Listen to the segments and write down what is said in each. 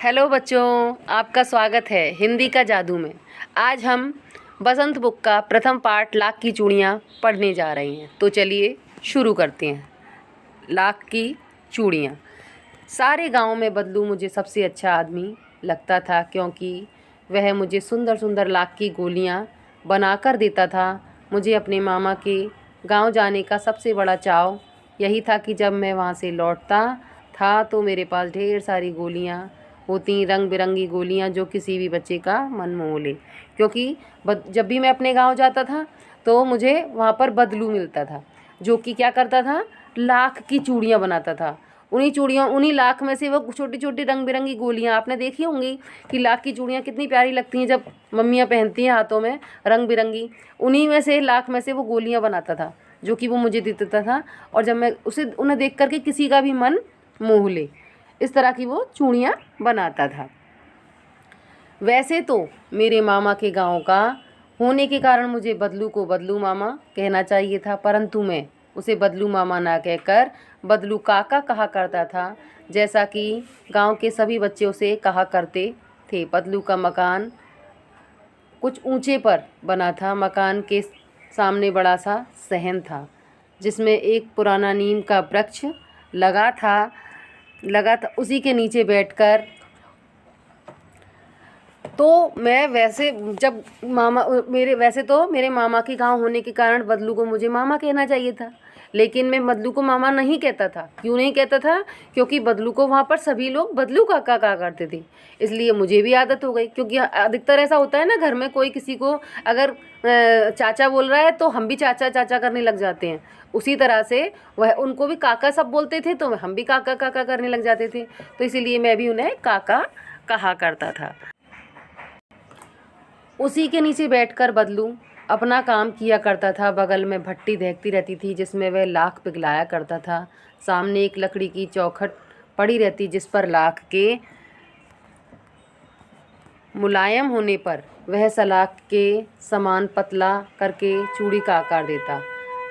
Hello बच्चों, आपका स्वागत है हिंदी का जादू में। आज हम बसंत बुक का प्रथम पाठ लाख की चूड़ियाँ पढ़ने जा रहे हैं। तो चलिए शुरू करते हैं। लाख की चूड़ियाँ। सारे गांव में बदलू मुझे सबसे अच्छा आदमी लगता था, क्योंकि वह मुझे सुंदर सुंदर लाख की गोलियाँ बनाकर देता था। मुझे अपने मामा के गांव जाने का सबसे बड़ा चाव यही था कि जब मैं वहाँ से लौटता था तो मेरे पास ढेर सारी गोलियाँ होती, रंग बिरंगी गोलियाँ, जो किसी भी बच्चे का मन मोह ले। क्योंकि जब भी मैं अपने गांव जाता था तो मुझे वहाँ पर बदलू मिलता था, जो कि क्या करता था, लाख की चूड़ियाँ बनाता था। उन्हीं लाख में से वो छोटी छोटी रंग बिरंगी गोलियाँ आपने देखी होंगी कि लाख की चूड़ियाँ कितनी प्यारी लगती हैं जब मम्मियाँ पहनती हैं हाथों में रंग बिरंगी। उन्हीं में से लाख में से वो गोलियाँ बनाता था, जो कि वो मुझे दे देता था। और जब मैं उन्हें देख करके किसी का भी मन मोह ले, इस तरह की वो चूड़ियाँ बनाता था। वैसे तो मेरे मामा के गांव का होने के कारण मुझे बदलू को बदलू मामा कहना चाहिए था, परंतु मैं उसे बदलू मामा ना कहकर बदलू काका कहा करता था, जैसा कि गांव के सभी बच्चे उसे कहा करते थे। बदलू का मकान कुछ ऊंचे पर बना था। मकान के सामने बड़ा सा सहन था, जिसमें एक पुराना नीम का वृक्ष लगा था। उसी के नीचे बैठकर तो मैं वैसे तो मेरे मामा के गांव होने के कारण बदलू को मुझे मामा कहना चाहिए था, लेकिन मैं बदलू को मामा नहीं कहता था। क्यों नहीं कहता था? क्योंकि बदलू को वहाँ पर सभी लोग बदलू काका कहा करते थे, इसलिए मुझे भी आदत हो गई। क्योंकि अधिकतर ऐसा होता है ना, घर में कोई किसी को अगर चाचा बोल रहा है तो हम भी चाचा चाचा करने लग जाते हैं। उसी तरह से वह उनको भी काका सब बोलते थे, तो हम भी काका काका करने लग जाते थे। तो इसीलिए मैं भी उन्हें काका कहा करता था। उसी के नीचे बैठकर बदलू अपना काम किया करता था। बगल में भट्टी दहकती रहती थी, जिसमें वह लाख पिघलाया करता था। सामने एक लकड़ी की चौखट पड़ी रहती, जिस पर लाख के मुलायम होने पर वह सलाख के समान पतला करके चूड़ी का आकार देता।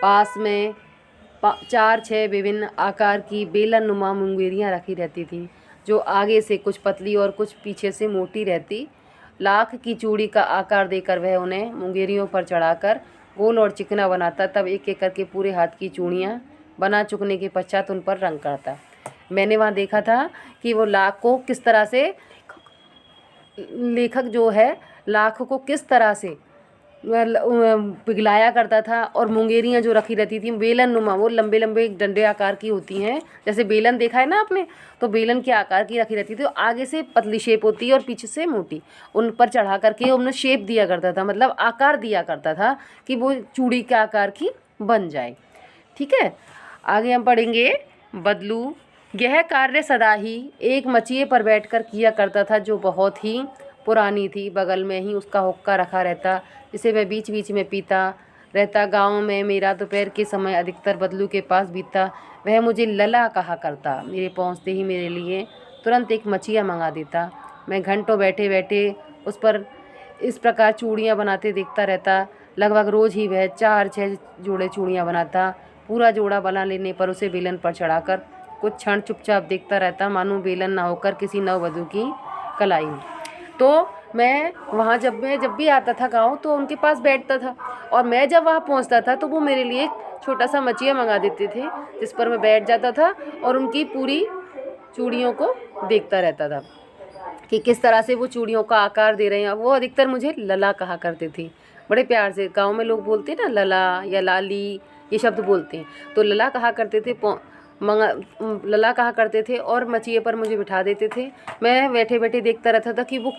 पास में 4-6 विभिन्न आकार की बेलन नुमा मुंगेरियाँ रखी रहती थीं, जो आगे से कुछ पतली और कुछ पीछे से मोटी रहती। लाख की चूड़ी का आकार देकर वह उन्हें मुंगेरियों पर चढ़ाकर गोल और चिकना बनाता। तब एक एक करके पूरे हाथ की चूड़ियाँ बना चुकने के पश्चात उन पर रंग करता। मैंने वहाँ देखा था कि वो लाख को किस तरह से, लेखक जो है लाख को किस तरह से पिघलाया करता था। और मुंगेरियाँ जो रखी रहती थी बेलन नुमा, वो लंबे लंबे डंडे आकार की होती हैं, जैसे बेलन देखा है ना आपने, तो बेलन के आकार की रखी रहती थी। तो आगे से पतली शेप होती है और पीछे से मोटी, उन पर चढ़ा करके उन्हें शेप दिया करता था, मतलब आकार दिया करता था कि वो चूड़ी के आकार की बन जाए। ठीक है, आगे हम पढ़ेंगे बदलू। यह कार्य सदा ही एक मचिए पर बैठकर किया करता था, जो बहुत ही पुरानी थी। बगल में ही उसका हुक्का रखा रहता, जिसे वह बीच बीच में पीता रहता। गांव में मेरा दोपहर के समय अधिकतर बदलू के पास बीतता। वह मुझे लला कहा करता। मेरे पहुंचते ही मेरे लिए तुरंत एक मचिया मंगा देता। मैं घंटों बैठे बैठे उस पर इस प्रकार चूड़ियाँ बनाते देखता रहता। लगभग रोज़ ही वह 4-6 जोड़े चूड़ियाँ बनाता। पूरा जोड़ा बना लेने पर उसे बेलन पर चढ़ाकर कुछ क्षण चुपचाप देखता रहता, मानो बेलन ना होकर किसी नववधू की कलाई हो। तो मैं वहाँ जब भी आता था गांव, तो उनके पास बैठता था, और मैं जब वहाँ पहुँचता था तो वो मेरे लिए एक छोटा सा मचिया मंगा देते थे, जिस पर मैं बैठ जाता था और उनकी पूरी चूड़ियों को देखता रहता था कि किस तरह से वो चूड़ियों का आकार दे रहे हैं। वो अधिकतर मुझे लला कहा करते थे, बड़े प्यार से। गांव में लोग बोलते हैं ना लला या लाली, ये शब्द बोलते हैं, तो लला कहा करते थे। लला कहा करते थे और मचिए पर मुझे बिठा देते थे। मैं बैठे बैठे देखता रहता था कि वो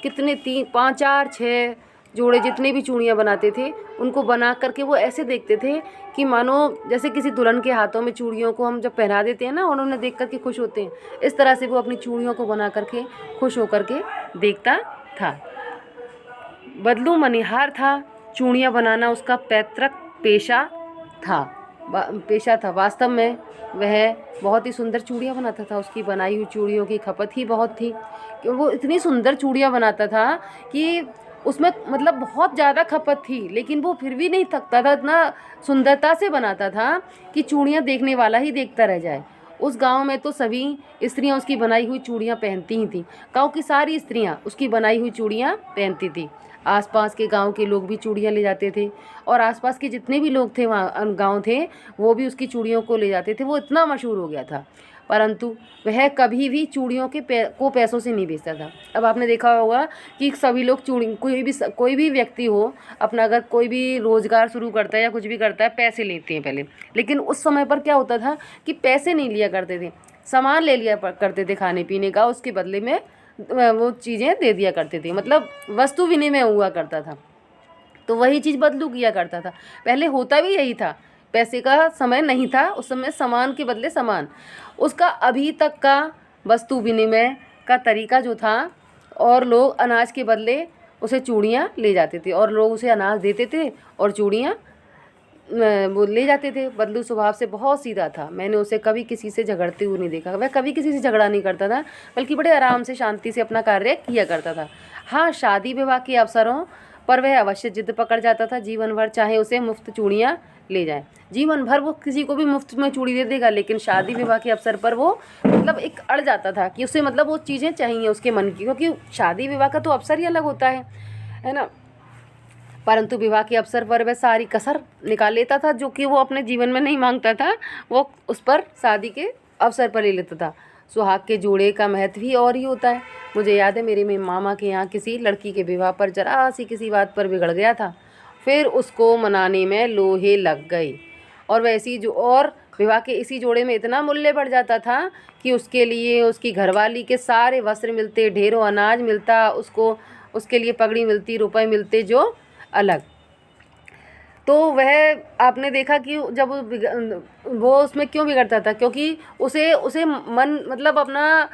कितने 3-5-4-6 जोड़े जितने भी चूड़ियाँ बनाते थे, उनको बना करके वो ऐसे देखते थे कि मानो जैसे किसी दुल्हन के हाथों में चूड़ियों को हम जब पहना देते हैं ना, और उन्हें देख करके खुश होते हैं, इस तरह से वो अपनी चूड़ियों को बना करके खुश होकर के देखता था। बदलू मनिहार था। चूड़ियाँ बनाना उसका पैतृक पेशा था। वास्तव में वह बहुत ही सुंदर चूड़ियाँ बनाता था। उसकी बनाई हुई चूड़ियों की खपत ही बहुत थी, कि वो इतनी सुंदर चूड़ियाँ बनाता था कि उसमें मतलब बहुत ज़्यादा खपत थी, लेकिन वो फिर भी नहीं थकता था। इतना सुंदरता से बनाता था कि चूड़ियाँ देखने वाला ही देखता रह जाए। उस गांव में तो सभी स्त्रियां उसकी बनाई हुई चूड़ियां पहनती ही थीं। गांव की सारी स्त्रियां उसकी बनाई हुई चूड़ियां पहनती थी। आसपास के गांव के लोग भी चूड़ियां ले जाते थे और आसपास के जितने भी लोग थे वहाँ गांव थे वो भी उसकी चूड़ियों को ले जाते थे। वो इतना मशहूर हो गया था, परंतु वह कभी भी चूड़ियों के को पैसों से नहीं बेचता था। अब आपने देखा होगा कि सभी लोग चूड़ी, कोई भी व्यक्ति हो अपना अगर कोई भी रोज़गार शुरू करता है या कुछ भी करता है, पैसे लेते हैं पहले। लेकिन उस समय पर क्या होता था कि पैसे नहीं लिया करते थे, सामान ले लिया करते थे खाने पीने का, उसके बदले में वो चीज़ें दे दिया करते थे, मतलब वस्तु विनिमय हुआ करता था। तो वही चीज़ बदलू किया करता था। पहले होता भी यही था, पैसे का समय नहीं था उस समय, सामान के बदले सामान। उसका अभी तक का वस्तु विनिमय का तरीका जो था, और लोग अनाज के बदले उसे चूड़ियाँ ले जाते थे और लोग उसे अनाज देते थे और चूड़ियाँ वो ले जाते थे। बदलू स्वभाव से बहुत सीधा था, मैंने उसे कभी किसी से झगड़ते हुए नहीं देखा। वह कभी किसी से झगड़ा नहीं करता था, बल्कि बड़े आराम से शांति से अपना कार्य किया करता था। हाँ, शादी विवाह के अवसरों पर वह अवश्य जिद पकड़ जाता था, जीवन भर चाहे उसे मुफ्त चूड़ियाँ ले जाए। जीवन भर वो किसी को भी मुफ्त में चूड़ी दे देगा, लेकिन शादी विवाह के अवसर पर वो मतलब एक अड़ जाता था कि उसे मतलब वो चीज़ें चाहिए उसके मन की, क्योंकि शादी विवाह का तो अवसर ही अलग होता है ना। परंतु विवाह के अवसर पर वह सारी कसर निकाल लेता था, जो कि वो अपने जीवन में नहीं मांगता था, वो उस पर शादी के अवसर पर ले लेता था। सुहाग के जोड़े का महत्व ही और ही होता है। मुझे याद है मेरे मामा के यहाँ किसी लड़की के विवाह पर जरा सी किसी बात पर बिगड़ गया था, फिर उसको मनाने में लोहे लग गई, और वैसी जो और विवाह के इसी जोड़े में इतना मूल्य बढ़ जाता था कि उसके लिए उसकी घरवाली के सारे वस्त्र मिलते, ढेरों अनाज मिलता, उसको उसके लिए पगड़ी मिलती, रुपए मिलते जो अलग। तो वह आपने देखा कि जब वो उसमें क्यों बिगड़ता था, क्योंकि उसे उसे मन मतलब अपना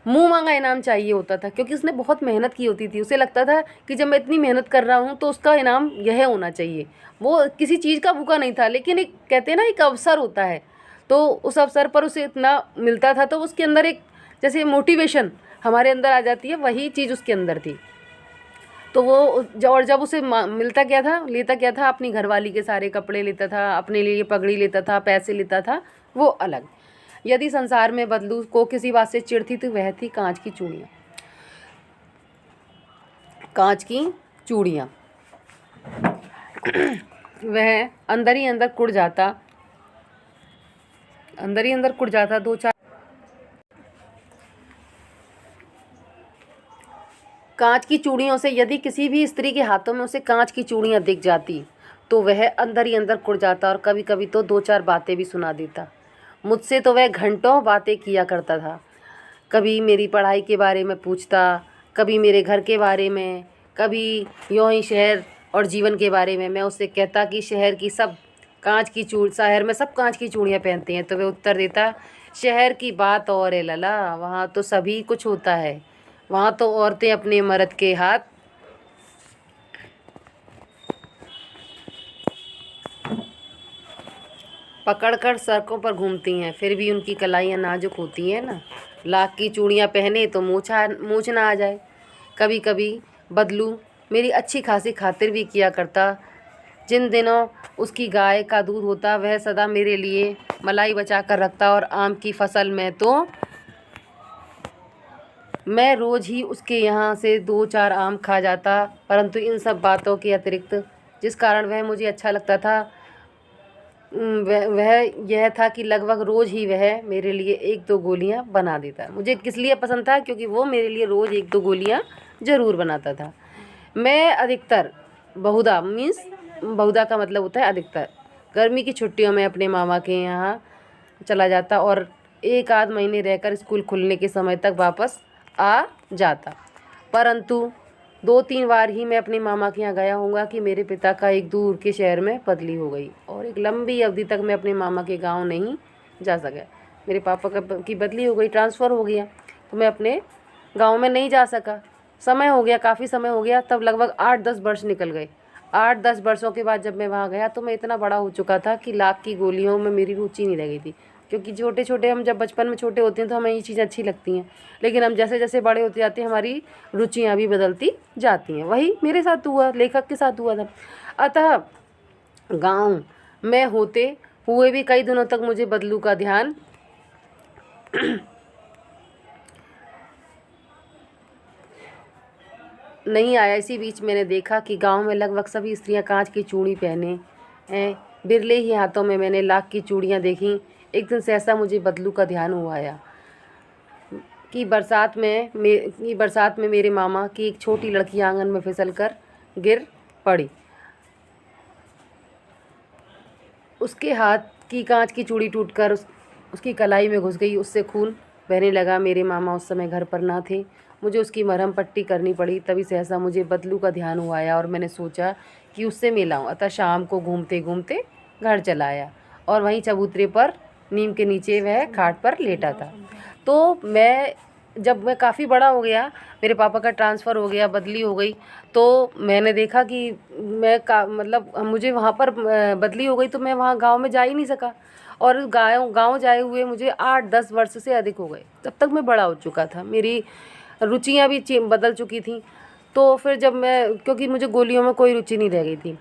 मुंह मांगा इनाम चाहिए होता था, क्योंकि उसने बहुत मेहनत की होती थी। उसे लगता था कि जब मैं इतनी मेहनत कर रहा हूँ तो उसका इनाम यह होना चाहिए। वो किसी चीज़ का भूखा नहीं था, लेकिन एक कहते हैं ना एक अवसर होता है, तो उस अवसर पर उसे इतना मिलता था, तो उसके अंदर एक जैसे मोटिवेशन हमारे अंदर आ जाती है, वही चीज़ उसके अंदर थी। तो वो और जब उसे मिलता क्या था, लेता क्या था, अपनी घरवाली के सारे कपड़े लेता था, अपने लिए पगड़ी लेता था, पैसे लेता था, वो अलग। यदि संसार में बदलू को किसी बात से चिढ़ थी तो वह थी कांच की चूड़ियाँ। कांच की चूड़ियाँ वह अंदर ही अंदर कुड़ जाता, अंदर ही अंदर कुड़ जाता। दो चार कांच की चूड़ियों से यदि किसी भी स्त्री के हाथों में उसे कांच की चूड़ियाँ दिख जाती तो वह अंदर ही अंदर कुड़ जाता, और कभी कभी तो दो चार बातें भी सुना देता। मुझसे तो वह घंटों बातें किया करता था। कभी मेरी पढ़ाई के बारे में पूछता, कभी मेरे घर के बारे में, कभी यूँ ही शहर और जीवन के बारे में। मैं उससे कहता कि शहर की सब कांच की शहर में सब कांच की चूड़ियाँ पहनते हैं, तो वह उत्तर देता, शहर की बात और है लला, वहाँ तो सभी कुछ होता है, वहाँ तो औरतें अपने मर्द के हाथ पकड़कर सड़कों पर घूमती हैं, फिर भी उनकी कलाइयाँ नाजुक होती हैं ना। लाख की चूड़ियाँ पहने तो मूछ ना आ जाए। कभी कभी बदलू मेरी अच्छी खासी खातिर भी किया करता। जिन दिनों उसकी गाय का दूध होता वह सदा मेरे लिए मलाई बचा कर रखता, और आम की फसल में तो मैं रोज़ ही उसके यहाँ से दो चार आम खा जाता। परंतु इन सब बातों के अतिरिक्त जिस कारण वह मुझे अच्छा लगता था वह यह था कि लगभग रोज़ ही वह मेरे लिए एक दो गोलियां बना देता। मुझे किस लिए पसंद था, क्योंकि वो मेरे लिए रोज़ एक दो गोलियां ज़रूर बनाता था। मैं अधिकतर बहुधा बहुधा का मतलब होता है अधिकतर गर्मी की छुट्टियों में अपने मामा के यहाँ चला जाता और एक आध महीने रहकर स्कूल खुलने के समय तक वापस आ जाता। परंतु दो तीन बार ही मैं अपने मामा के यहाँ गया होऊंगा कि मेरे पिता का एक दूर के शहर में बदली हो गई, और एक लंबी अवधि तक मैं अपने मामा के गांव नहीं जा सका। मेरे पापा की बदली हो गई, ट्रांसफ़र हो गया, तो मैं अपने गांव में नहीं जा सका। समय हो गया, काफ़ी समय हो गया, तब लगभग 8-10 वर्ष निकल गए। 8-10 वर्षों के बाद जब मैं वहाँ गया तो मैं इतना बड़ा हो चुका था कि लाख की गोलियों में मेरी रुचि नहीं रह गई थी, क्योंकि छोटे छोटे हम जब बचपन में छोटे होते हैं तो हमें ये चीज़ें अच्छी लगती हैं, लेकिन हम जैसे जैसे बड़े होते जाते हैं हमारी रुचियाँ भी बदलती जाती हैं। वही मेरे साथ हुआ, लेखक के साथ हुआ था। अतः गांव में होते हुए भी कई दिनों तक मुझे बदलू का ध्यान नहीं आया। इसी बीच मैंने देखा कि गांव में लगभग सभी स्त्रियां कांच की चूड़ी पहने हैं। बिरले ही हाथों में मैंने लाख की चूड़ियां देखीं। एक दिन सहसा मुझे बदलू का ध्यान हुआ आया कि बरसात में मेरे मामा की एक छोटी लड़की आंगन में फिसल कर गिर पड़ी। उसके हाथ की कांच की चूड़ी टूटकर उसकी कलाई में घुस गई। उससे खून बहने लगा। मेरे मामा उस समय घर पर ना थे। मुझे उसकी मरहम पट्टी करनी पड़ी। तभी सहसा मुझे बदलू का ध्यान हुआ आया और मैंने सोचा कि उससे मिलाऊं। अतः शाम को घूमते घूमते घर चला आया और वहीं चबूतरे पर नीम के नीचे वह खाट पर लेटा था। तो जब मैं काफ़ी बड़ा हो गया, मेरे पापा का ट्रांसफ़र हो गया, बदली हो गई, तो मैंने देखा कि मतलब मुझे वहाँ पर बदली हो गई तो मैं वहाँ गांव में जा ही नहीं सका। और गांव जाए हुए मुझे 8-10 वर्ष से अधिक हो गए। तब तक मैं बड़ा हो चुका था, मेरी रुचियाँ भी बदल चुकी थी। तो फिर जब मैं, क्योंकि मुझे गोलियों में कोई रुचि नहीं रह गई थी।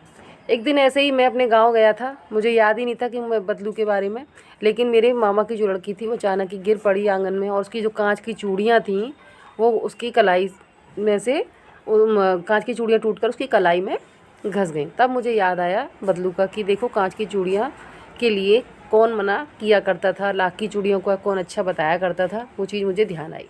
एक दिन ऐसे ही मैं अपने गांव गया था, मुझे याद ही नहीं था कि मैं बदलू के बारे में। लेकिन मेरे मामा की जो लड़की थी वो अचानक ही गिर पड़ी आंगन में और उसकी जो कांच की चूड़ियाँ थीं वो उसकी कलाई में से कांच की चूड़ियाँ टूटकर उसकी कलाई में घस गईं। तब मुझे याद आया बदलू का कि देखो कांच की चूड़ियाँ के लिए कौन मना किया करता था, लाख की चूड़ियों को कौन अच्छा बताया करता था। वो चीज़ मुझे ध्यान आई।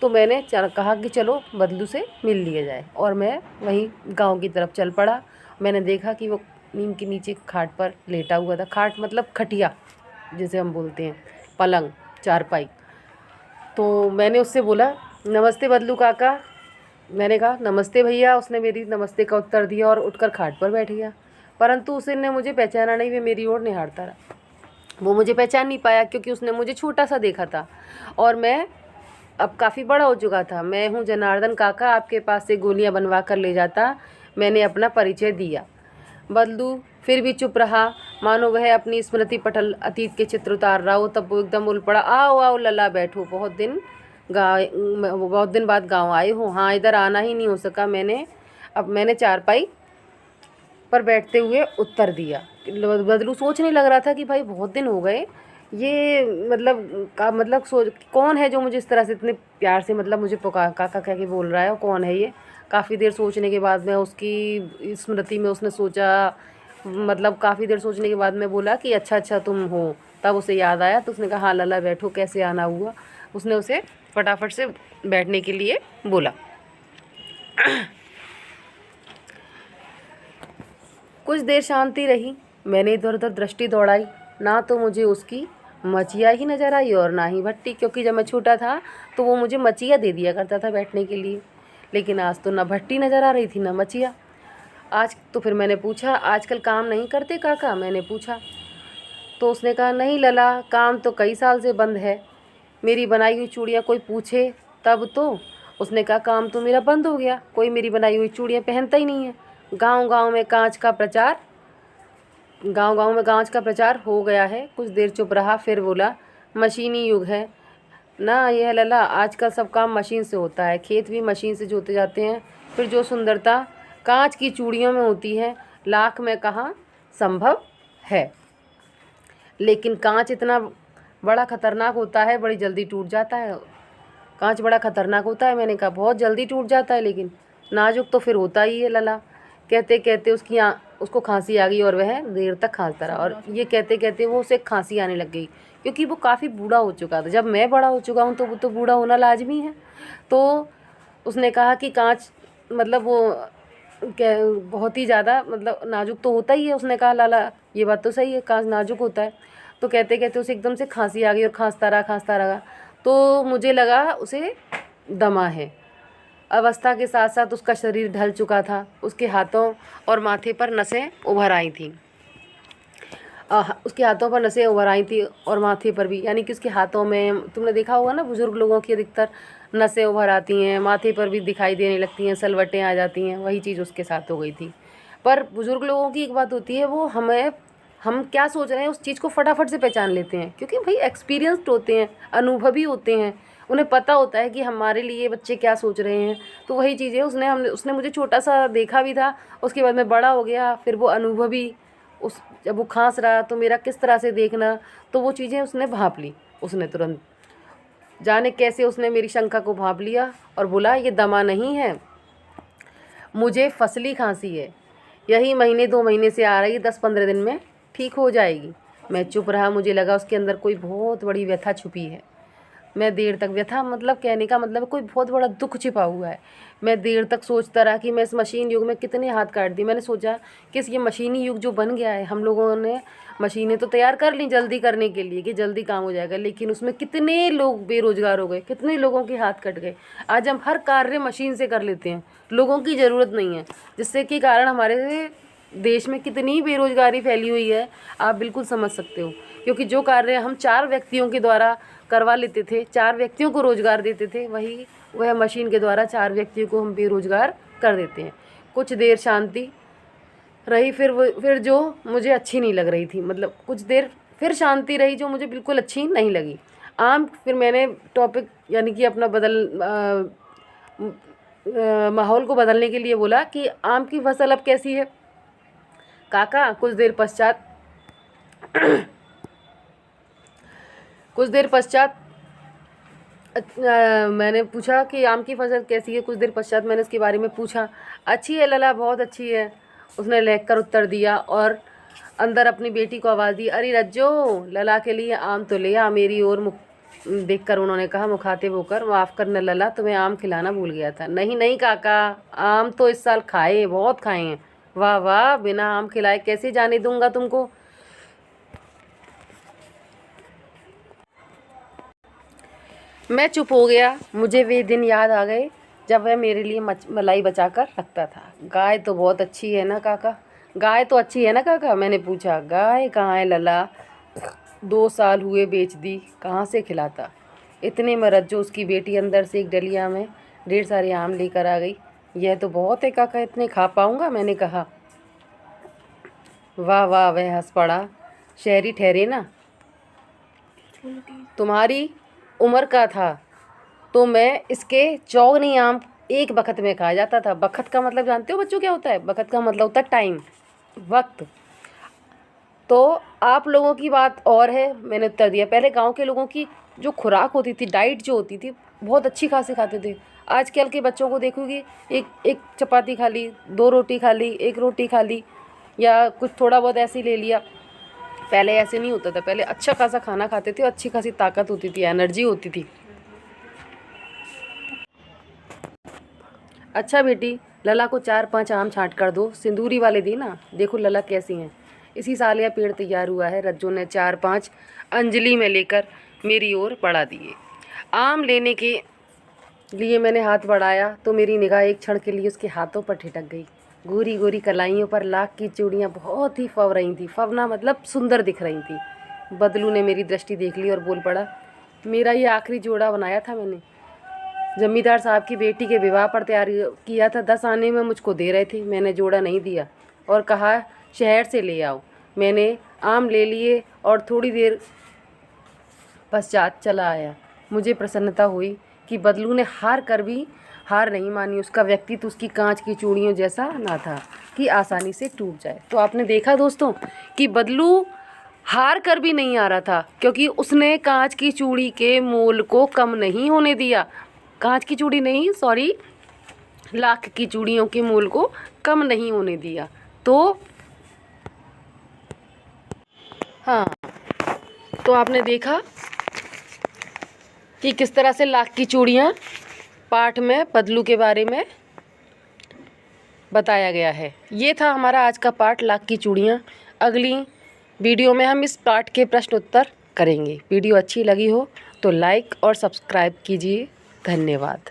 तो मैंने कहा कि चलो बदलू से मिल लिया जाए और मैं वहीं गांव की तरफ चल पड़ा। मैंने देखा कि वो नीम के नीचे खाट पर लेटा हुआ था। खाट मतलब खटिया जिसे हम बोलते हैं, पलंग, चारपाई। तो मैंने उससे बोला, नमस्ते बदलू काका। मैंने कहा नमस्ते भैया। उसने मेरी नमस्ते का उत्तर दिया और उठकर खाट पर बैठ गया। परंतु उसने मुझे पहचाना नहीं, वे मेरी ओर निहारता रहा। वो मुझे पहचान नहीं पाया क्योंकि उसने मुझे छोटा सा देखा था और मैं अब काफ़ी बड़ा हो चुका था। मैं हूँ जनार्दन काका, आपके पास से गोलियां बनवा कर ले जाता। मैंने अपना परिचय दिया। बदलू फिर भी चुप रहा, मानो वह अपनी स्मृति पटल अतीत के चित्र उतार रहा हो। तब वो एकदम उल पड़ा, आओ आओ लला बैठो, बहुत दिन बाद गाँव आए हो। हाँ, इधर आना ही नहीं हो सका। मैंने चारपाई पर बैठते हुए उत्तर दिया। बदलू सोचने लग रहा था कि भाई बहुत दिन हो गए, ये मतलब सोच कौन है जो मुझे इस तरह से इतने प्यार से मतलब मुझे पुकार काका कह के बोल रहा है, और कौन है ये। काफ़ी देर सोचने के बाद में उसकी स्मृति में उसने सोचा, मतलब काफ़ी देर सोचने के बाद में बोला कि अच्छा अच्छा तुम हो। तब उसे याद आया तो उसने कहा हाँ लला बैठो, कैसे आना हुआ। उसने उसे फटाफट से बैठने के लिए बोला। कुछ देर शांति रही। मैंने इधर उधर दृष्टि दौड़ाई, ना तो मुझे उसकी मचिया ही नज़र आई और ना ही भट्टी, क्योंकि जब मैं छोटा था तो वो मुझे मचिया दे दिया करता था बैठने के लिए। लेकिन आज तो ना भट्टी नज़र आ रही थी ना मचिया। आज तो फिर मैंने पूछा, आजकल काम नहीं करते काका? मैंने पूछा तो उसने कहा नहीं लला, काम तो कई साल से बंद है। मेरी बनाई हुई चूड़ियाँ कोई पूछे तब तो। उसने कहा काम तो मेरा बंद हो गया, कोई मेरी बनाई हुई चूड़ियाँ पहनता ही नहीं है। गांव-गांव में कांच का प्रचार हो गया है। कुछ देर चुप रहा, फिर बोला मशीनी युग है ना यह लला, आजकल सब काम मशीन से होता है। खेत भी मशीन से जोते जाते हैं। फिर जो सुंदरता कांच की चूड़ियों में होती है, लाख में कहाँ संभव है। लेकिन कांच इतना बड़ा खतरनाक होता है, बड़ी जल्दी टूट जाता है। कांच बड़ा खतरनाक होता है। मैंने कहा बहुत जल्दी टूट जाता है, लेकिन नाजुक तो फिर होता ही है लला। कहते कहते उसको खांसी आ गई और वह देर तक खांसता रहा। और ये कहते कहते वो उसे खांसी आने लग गई, क्योंकि वो काफ़ी बूढ़ा हो चुका था। जब मैं बड़ा हो चुका हूँ तो वो तो बूढ़ा होना लाजमी है। तो उसने कहा कि कांच मतलब वो बहुत ही ज़्यादा मतलब नाजुक तो होता ही है। उसने कहा लाला ये बात तो सही है, कांच नाजुक होता है। तो कहते कहते उसे एकदम से खांसी आ गई और खांसता रहा। तो मुझे लगा उसे दमा है। अवस्था के साथ साथ उसका शरीर ढल चुका था। उसके हाथों और माथे पर नसें उभर आई थी। और माथे पर भी, यानी कि उसके हाथों में, तुमने देखा होगा ना बुज़ुर्ग लोगों की अधिकतर नसें उभर आती हैं, माथे पर भी दिखाई देने लगती हैं, सलवटें आ जाती हैं। वही चीज़ उसके साथ हो गई थी। पर बुज़ुर्ग लोगों की एक बात होती है, वो हम क्या सोच रहे हैं उस चीज़ को फटाफट से पहचान लेते हैं, क्योंकि भाई एक्सपीरियंस्ड होते हैं, अनुभवी होते हैं। उन्हें पता होता है कि हमारे लिए बच्चे क्या सोच रहे हैं। तो वही चीज़ें उसने मुझे छोटा सा देखा भी था, उसके बाद में बड़ा हो गया, फिर वो अनुभवी, जब वो खांस रहा तो मेरा किस तरह से देखना, तो वो चीज़ें उसने भांप ली उसने तुरंत। जाने कैसे उसने मेरी शंका को भांप लिया और बोला ये दमा नहीं है, मुझे फसली खांसी है, यही महीने 2 महीने से आ रही है, 10-15 दिन में ठीक हो जाएगी। मैं चुप रहा, मुझे लगा उसके अंदर कोई बहुत बड़ी व्यथा छुपी है। मैं देर तक, व्यथा मतलब कहने का मतलब कोई बहुत बड़ा दुख छिपा हुआ है। मैं देर तक सोचता रहा कि मैं इस मशीन युग में कितने हाथ काट दिए। मैंने सोचा कि इस ये मशीनी युग जो बन गया है, हम लोगों ने मशीनें तो तैयार कर ली जल्दी करने के लिए कि जल्दी काम हो जाएगा, लेकिन उसमें कितने लोग बेरोजगार हो गए, कितने लोगों के हाथ कट गए। आज हम हर कार्य मशीन से कर लेते हैं, लोगों की ज़रूरत नहीं है, जिससे कि कारण हमारे देश में कितनी बेरोजगारी फैली हुई है आप बिल्कुल समझ सकते हो। क्योंकि जो कार्य हम 4 व्यक्तियों के द्वारा करवा लेते थे, 4 व्यक्तियों को रोज़गार देते थे, वह मशीन के द्वारा 4 व्यक्तियों को हम बेरोजगार कर देते हैं। कुछ देर शांति रही, फिर जो मुझे अच्छी नहीं लग रही थी, मतलब कुछ देर फिर शांति रही जो मुझे बिल्कुल अच्छी नहीं लगी। फिर मैंने टॉपिक यानी कि अपना माहौल को बदलने के लिए बोला कि आम की फसल अब कैसी है काका। कुछ देर पश्चात मैंने पूछा कि आम की फसल कैसी है। कुछ देर पश्चात मैंने इसके बारे में पूछा। अच्छी है लला, बहुत अच्छी है, उसने लहक कर उत्तर दिया और अंदर अपनी बेटी को आवाज़ दी, अरे रज्जो, लला के लिए आम तो ले आ। मेरी ओर देखकर उन्होंने कहा मुखातिब होकर, माफ़ करना लला, तुम्हें आम खिलाना भूल गया था। नहीं नहीं काका, आम तो इस साल खाए, बहुत खाए हैं। वाह वाह, बिना आम खिलाए कैसे जाने दूंगा तुमको। मैं चुप हो गया। मुझे वे दिन याद आ गए जब वह मेरे लिए मलाई बचा कर रखता था। गाय तो बहुत अच्छी है ना काका, गाय तो अच्छी है ना काका, मैंने पूछा। गाय कहाँ है लला, 2 साल हुए बेच दी, कहाँ से खिलाता। इतने में रज्जो, उसकी बेटी, अंदर से एक डलिया में ढेर सारे आम लेकर आ गई। यह तो बहुत है काका, इतने खा पाऊँगा, मैंने कहा। वाह वाह, वह हंस पड़ा। शहरी ठहरे ना, तुम्हारी उम्र का था तो मैं इसके 14 आम एक बखत में खा जाता था। बखत का मतलब जानते हो बच्चों क्या होता है? बखत का मतलब होता है टाइम, वक्त। तो आप लोगों की बात और है, मैंने उत्तर दिया। पहले गांव के लोगों की जो खुराक होती थी, डाइट जो होती थी, बहुत अच्छी खासी खाते थे। आजकल के बच्चों को देखोगे, एक चपाती खा ली, 2 रोटी खा ली, 1 रोटी खा ली, या कुछ थोड़ा बहुत ऐसे ही ले लिया। पहले ऐसे नहीं होता था, पहले अच्छा खासा खाना खाते थे, अच्छी खासी ताकत होती थी, एनर्जी होती थी। अच्छा बेटी, लला को 4-5 आम छांट कर दो, सिंदूरी वाले दी ना, देखो लला कैसी हैं। इसी साल यह पेड़ तैयार हुआ है। रज्जो ने 4-5 अंजलि में लेकर मेरी ओर बढ़ा दिए। आम लेने के लिए मैंने हाथ बढ़ाया तो मेरी निगाह एक क्षण के लिए उसके हाथों पर ठिठक गई। गोरी गोरी कलाइयों पर लाख की चूड़ियाँ बहुत ही फव रही थी, फवना मतलब सुंदर दिख रही थी। बदलू ने मेरी दृष्टि देख ली और बोल पड़ा, मेरा ये आखिरी जोड़ा बनाया था मैंने, जमींदार साहब की बेटी के विवाह पर तैयार किया था। 10 आने में मुझको दे रहे थे, मैंने जोड़ा नहीं दिया और कहा शहर से ले आओ। मैंने आम ले लिए और थोड़ी देर पश्चात चला आया। मुझे प्रसन्नता हुई कि बदलू ने हार कर भी हार नहीं मानी। उसका व्यक्तित्व उसकी कांच की चूड़ियों जैसा ना था कि आसानी से टूट जाए। तो आपने देखा दोस्तों कि बदलू हार कर भी नहीं आ रहा था, क्योंकि उसने कांच की चूड़ी के मोल को कम नहीं होने दिया। कांच की चूड़ी नहीं, सॉरी, लाख की चूड़ियों के मोल को कम नहीं होने दिया। तो हाँ, तो आपने देखा कि किस तरह से लाख की चूड़ियाँ पाठ में बदलू के बारे में बताया गया है। ये था हमारा आज का पाठ, लाख की चूड़ियाँ। अगली वीडियो में हम इस पाठ के प्रश्न उत्तर करेंगे। वीडियो अच्छी लगी हो तो लाइक और सब्सक्राइब कीजिए। धन्यवाद।